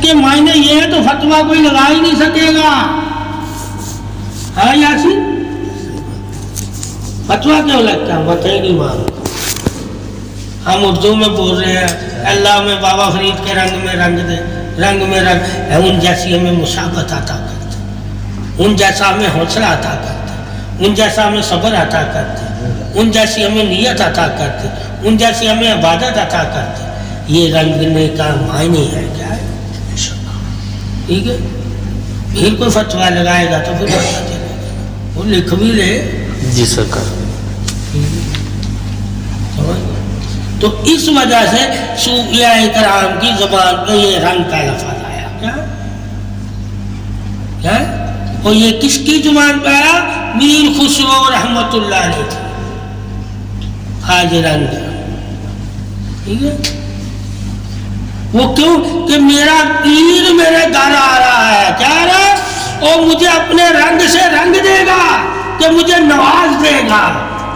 کے معنی یہ ہے تو فتویٰ کوئی لگا ہی نہیں سکے گا. ہے یاسین؟ فتویٰ کیوں لگتا ہے؟ مت ہی نہیں مانو. ہم اردو میں بول رہے ہیں اللہ میں بابا فرید کے رنگ میں رنگ دے، رنگ میں رنگ ہے، ان جیسی ہمیں مشابہت عطا کرتے، ان جیسا ہمیں حوصلہ عطا کرتے، ان جیسا ہمیں صبر عطا کرتے، ان جیسی ہمیں نیت عطا کرتے، ان جیسی ہمیں عبادت عطا کرتے. یہ رنگنے کا معنی ہے کیا ہے؟ ٹھیک ہے. پھر کوئی فتویٰ لگائے گا تو پھر پتہ چلے گا، وہ لکھ بھی لے. جی سرکار. تو اس وجہ سے صوفیہ کرام کی زبان پہ یہ رنگ کا لفظ آیا. کیا؟ اور یہ کس کی زبان پہ آیا؟ میر خسرو رحمت اللہ علیہ کی. آج رنگ. ٹھیک ہے. وہ کیوں کہ میرا پیر میرے گھر آ رہا ہے، کیا آ رہا ہے؟ اور مجھے اپنے رنگ سے رنگ دے گا، کہ مجھے نواز دے گا.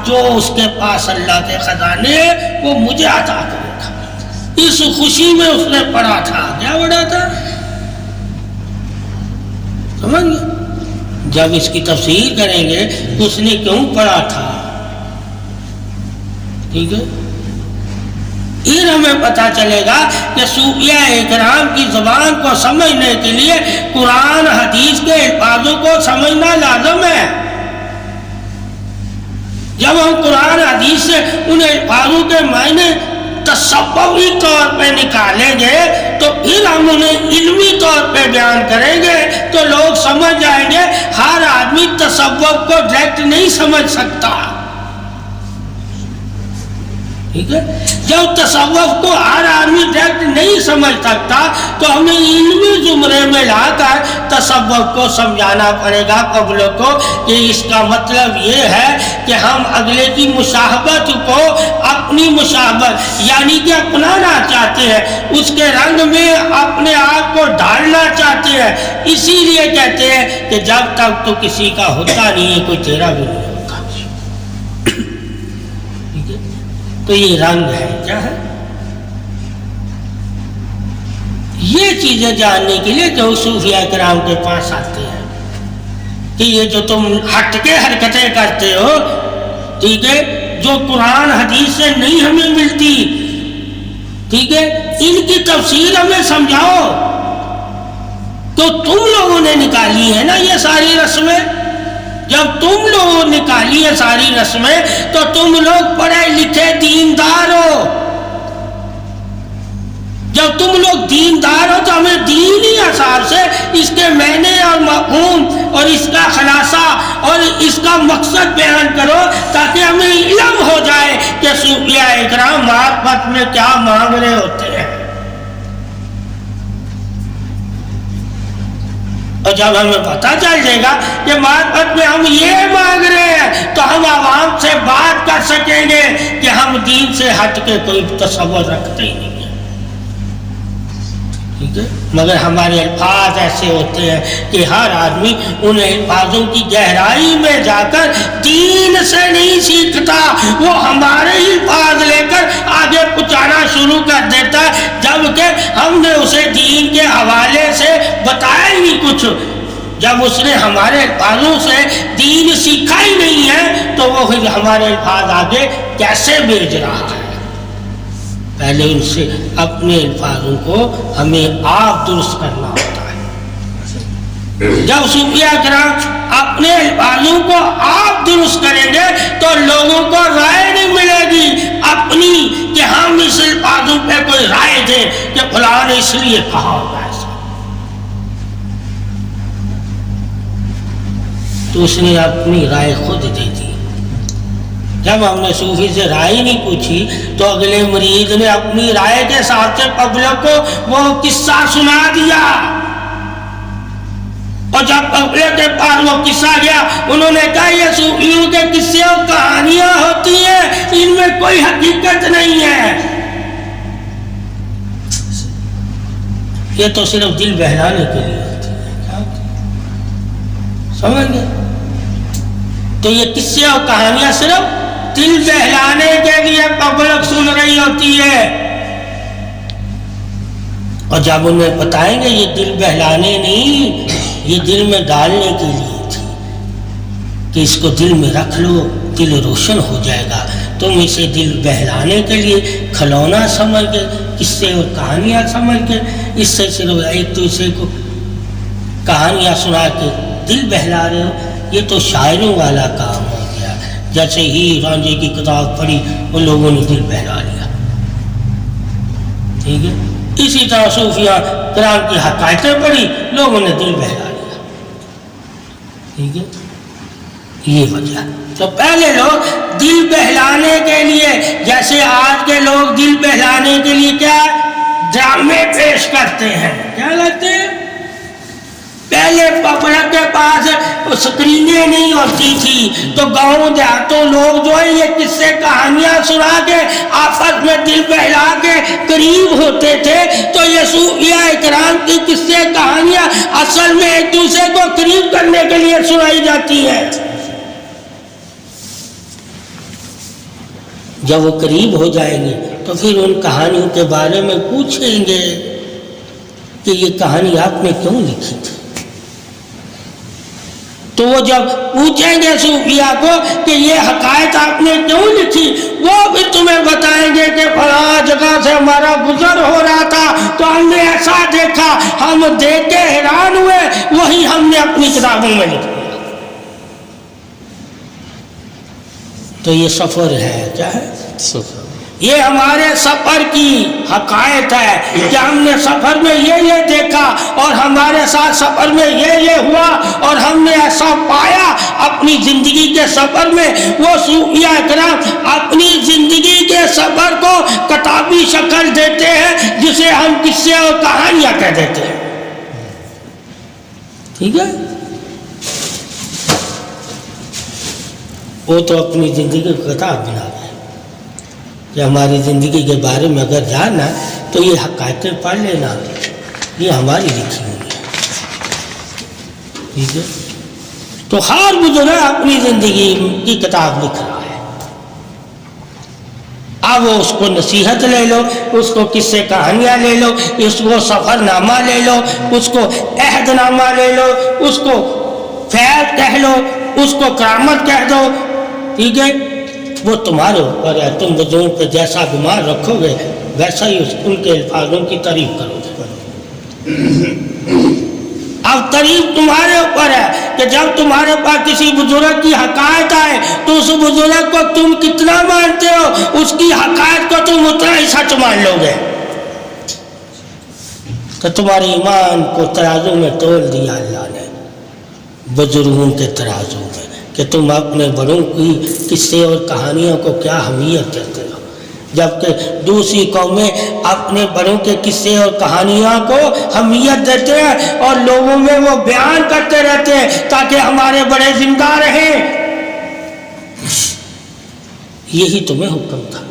جو اس کے پاس اللہ کے خزانے وہ مجھے عطا کرے گا. اس خوشی میں اس نے پڑھا تھا. کیا پڑھا تھا؟ سمجھ گئے؟ جب اس کی تفسیر کریں گے تو اس نے کیوں پڑھا تھا. ٹھیک ہے. پھر ہمیں پتہ چلے گا کہ صوفیہ اکرام کی زبان کو سمجھنے کے لیے قرآن حدیث کے الفاظوں کو سمجھنا لازم ہے. جب ہم قرآن حدیث سے ان الفاظوں کے معنی تصوفی طور پہ نکالیں گے تو پھر ہم انہیں علمی طور پہ بیان کریں گے تو لوگ سمجھ جائیں گے. ہر آدمی تصوف کو ڈائریکٹ نہیں سمجھ سکتا. ٹھیک ہے. جب تصوف کو ہر آدمی ڈائریکٹ نہیں سمجھ سکتا تو ہمیں علمی زمرے میں لا کر تصوف کو سمجھانا پڑے گا پبلک کو کہ اس کا مطلب یہ ہے کہ ہم اگلے کی مشابہت کو اپنی مشابہت یعنی کہ اپنانا چاہتے ہیں، اس کے رنگ میں اپنے آپ کو ڈالنا چاہتے ہیں. اسی لیے کہتے ہیں کہ جب تک تو کسی کا ہوتا نہیں ہے کوئی تیرا بھی نہیں ہوتا. تو یہ رنگ ہے. کیا ہے؟ یہ چیزیں جاننے کے لیے جو صوفیہ کرام کے پاس آتے ہیں کہ یہ جو تم ہٹ کے حرکتیں کرتے ہو، ٹھیک ہے، جو قرآن حدیث سے نہیں ہمیں ملتی، ٹھیک ہے، ان کی تفسیر ہمیں سمجھاؤ. تو تم لوگوں نے نکالی ہے نا یہ ساری رسمیں. جب تم لوگوں نے نکالی ہے ساری رسمیں تو تم لوگ پڑھے لکھے دیندار ہو. جب تم لوگ دیندار ہو تو ہمیں دینی حساب سے اس کے معنی اور مفہوم اور اس کا خلاصہ اور اس کا مقصد بیان کرو تاکہ ہمیں علم ہو جائے کہ صوفیہ اکرام معرفت میں کیا مانگ رہے ہوتے ہیں. اور جب ہمیں پتہ چل جائے گا کہ معرفت میں ہم یہ مانگ رہے ہیں تو ہم عوام سے بات کر سکیں گے کہ ہم دین سے ہٹ کے کوئی تصور رکھتے ہی نہیں ہیں. ٹھیک ہے. مگر ہمارے الفاظ ایسے ہوتے ہیں کہ ہر آدمی ان الفاظوں کی گہرائی میں جا کر دین سے نہیں سیکھتا، وہ ہمارے ہی الفاظ لے کر آگے پہنچانا شروع کر دیتا ہے جبکہ ہم نے اسے دین کے حوالے سے بتایا ہی نہیں کچھ. جب اس نے ہمارے الفاظوں سے دین سیکھا ہی نہیں ہے تو وہ ہمارے الفاظ آگے کیسے بھیج رہا ہے. پہلے ان سے اپنے الفاظوں کو ہمیں آپ درست کرنا ہوتا ہے. جب صوفیہ کرام اپنے الفاظوں کو آپ درست کریں گے تو لوگوں کو رائے نہیں ملے گی اپنی کہ ہم اس الفاظوں پہ کوئی رائے دیں کہ فلاں نے اس لیے کہا ہوگا ایسا. تو اس نے اپنی رائے خود دے دی. جب ہم نے صوفی سے رائے نہیں پوچھی تو اگلے مرید نے اپنی رائے کے ساتھ سے پبلک کو وہ قصہ سنا دیا. اور جب پبلک کے پاس وہ قصہ گیا انہوں نے کہا یہ صوفیوں کے قصے اور کہانیاں ہوتی ہیں، ان میں کوئی حقیقت نہیں ہے، یہ تو صرف دل بہلانے کے لیے ہوتی ہے. سمجھ گئے؟ تو یہ قصے اور کہانیاں صرف دل بہلانے کے لیے پبلک سن رہی ہوتی ہے. اور جب انہیں بتائیں گے یہ دل بہلانے نہیں، یہ دل میں ڈالنے کے لیے تھی کہ اس کو دل میں رکھ لو، دل روشن ہو جائے گا۔ تم اسے دل بہلانے کے لیے کھلونا سمجھ کے، قصے اور کہانیاں سمجھ کے اس سے صرف ایک دوسرے کو کہانیاں سنا کے دل بہلا رہے ہو، یہ تو شاعروں والا کام ہو گیا۔ جیسے ہی رانجھے کی کتاب پڑھی ان لوگوں نے دل بہلا لیا، ٹھیک ہے۔ اسی طرح صوفیہ کرام کی حکایتیں پڑھی، لوگوں نے دل بہلا لیا، ٹھیک ہے۔ یہ وجہ تو پہلے لوگ دل بہلانے کے لیے، جیسے آج کے لوگ دل بہلانے کے لیے کیا ڈرامے پیش کرتے ہیں، کیا کرتے ہیں؟ پہلے پبلک کے پاس سکرینیں نہیں ہوتی تھی تو گاؤں دیہاتوں لوگ جو ہے یہ قصے کہانیاں سنا کے آپس میں دل بہلا کے قریب ہوتے تھے۔ تو یہ صوفیاء کرام کی قصے کہانیاں اصل میں ایک دوسرے کو قریب کرنے کے لیے سنائی جاتی ہیں۔ جب وہ قریب ہو جائیں گے تو پھر ان کہانیوں کے بارے میں پوچھیں گے کہ یہ کہانی آپ نے کیوں لکھی تھی۔ تو وہ جب پوچھیں گے صوفیاء کو کہ یہ حکایت آپ نے کیوں لکھی، وہ بھی تمہیں بتائیں گے کہ فلاں جگہ سے ہمارا گزر ہو رہا تھا تو ہم نے ایسا دیکھا، ہم دیکھ کے حیران ہوئے، وہی ہم نے اپنی کتابوں میں لکھا۔ تو یہ سفر ہے، کیا ہے؟ سفر۔ یہ ہمارے سفر کی حقائق ہے کہ ہم نے سفر میں یہ دیکھا اور ہمارے ساتھ سفر میں یہ ہوا اور ہم نے ایسا پایا اپنی زندگی کے سفر میں۔ وہ صوفیاء کرام اپنی زندگی کے سفر کو کتابی شکل دیتے ہیں جسے ہم قصے اور کہانیاں کہہ دیتے ہیں، ٹھیک ہے۔ وہ تو اپنی زندگی کو کتاب بنا دیں کہ ہماری زندگی کے بارے میں اگر جاننا تو یہ حقائق پڑھ لینا، یہ ہماری لکھی ہوئی ہے، ٹھیک ہے۔ تو ہر بزرگ اپنی زندگی کی کتاب لکھ رہا ہے۔ اب وہ اس کو نصیحت لے لو، اس کو قصے کہانیاں لے لو، اس کو سفر نامہ لے لو، اس کو عہد نامہ لے لو، اس کو فیض کہہ لو، اس کو کرامت کہہ دو، ٹھیک ہے۔ وہ تمہارے اوپر ہے، تم بزرگوں پہ جیسا گمان رکھو گے ویسا ہی ان کے الفاظوں کی تعریف کرو گے۔ اب تعریف تمہارے اوپر ہے کہ جب تمہارے پاس کسی بزرگ کی حقائق آئے تو اس بزرگ کو تم کتنا مانتے ہو، اس کی حقائق کو تم اتنا ہی سچ مان لو گے۔ تو تمہارے ایمان کو ترازو میں تول دیا اللہ نے، بزرگوں کے ترازو میں، کہ تم اپنے بڑوں کی قصے اور کہانیوں کو کیا اہمیت دیتے ہو، جبکہ دوسری قومیں اپنے بڑوں کے قصے اور کہانیوں کو اہمیت دیتے ہیں اور لوگوں میں وہ بیان کرتے رہتے ہیں تاکہ ہمارے بڑے زندہ رہیں۔ یہی تمہیں حکم تھا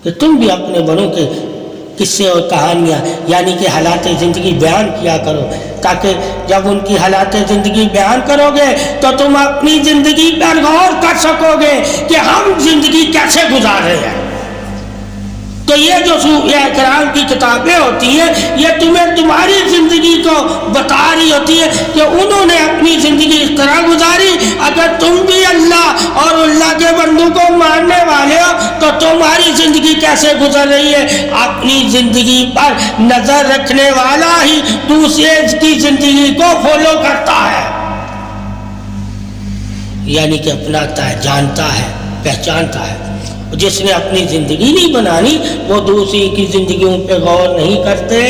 کہ تم بھی اپنے بڑوں کے قصے اور کہانیاں یعنی کہ حالات زندگی بیان کیا کرو، تاکہ جب ان کی حالات زندگی بیان کرو گے تو تم اپنی زندگی پر غور کر سکو گے کہ ہم زندگی کیسے گزار رہے ہیں۔ تو یہ جو صوفیاء کرام کی کتابیں ہوتی ہیں یہ تمہیں تمہاری زندگی کو بتا رہی ہوتی ہے کہ انہوں نے اپنی زندگی اس طرح گزاری۔ اگر تم بھی اللہ اور اللہ کے بندوں کو ماننے والے ہو تو تمہاری زندگی کیسے گزر رہی ہے۔ اپنی زندگی پر نظر رکھنے والا ہی دوسرے کی زندگی کو فالو کرتا ہے، یعنی کہ اپناتا ہے، جانتا ہے، پہچانتا ہے۔ جس نے اپنی زندگی نہیں بنانی وہ دوسری کی زندگیوں پہ غور نہیں کرتے،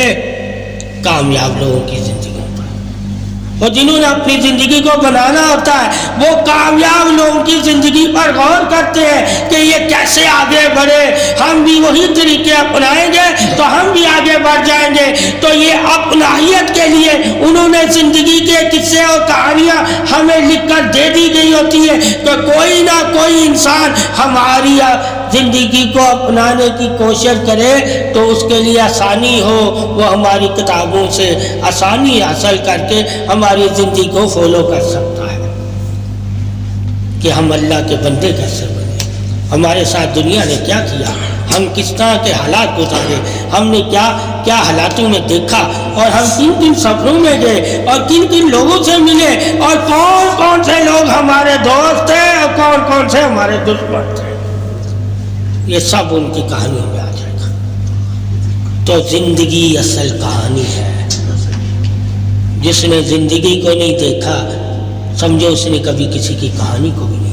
کامیاب لوگوں کی زندگیوں پر، اور جنہوں نے اپنی زندگی کو بنانا ہوتا ہے وہ کامیاب لوگوں کی زندگی پر غور کرتے ہیں کہ یہ کیسے آگے بڑھے، ہم بھی وہی طریقے اپنائیں گے تو ہم بھی آگے بڑھ جائیں گے۔ تو یہ اپنائیت کے لیے انہوں نے زندگی کے قصے اور کہانیاں ہمیں لکھ کر دے دی گئی ہوتی ہے کہ کوئی نہ کوئی انسان ہماری زندگی کو اپنانے کی کوشش کرے تو اس کے لیے آسانی ہو، وہ ہماری کتابوں سے آسانی حاصل کر کے ہماری زندگی کو فالو کر سکتا ہے کہ ہم اللہ کے بندے کیسے بنے، ہمارے ساتھ دنیا نے کیا کیا، ہم کس طرح کے حالات گزارے، ہم نے کیا کیا حالاتوں میں دیکھا، اور ہم کن کن سفروں میں گئے اور کن کن لوگوں سے ملے، اور کون کون سے لوگ ہمارے دوست تھے اور کون کون سے ہمارے دشمن تھے، یہ سب ان کی کہانیوں میں آ جائے گا۔ تو زندگی اصل کہانی ہے۔ جس نے زندگی کو نہیں دیکھا، سمجھو اس نے کبھی کسی کی کہانی کو بھی نہیں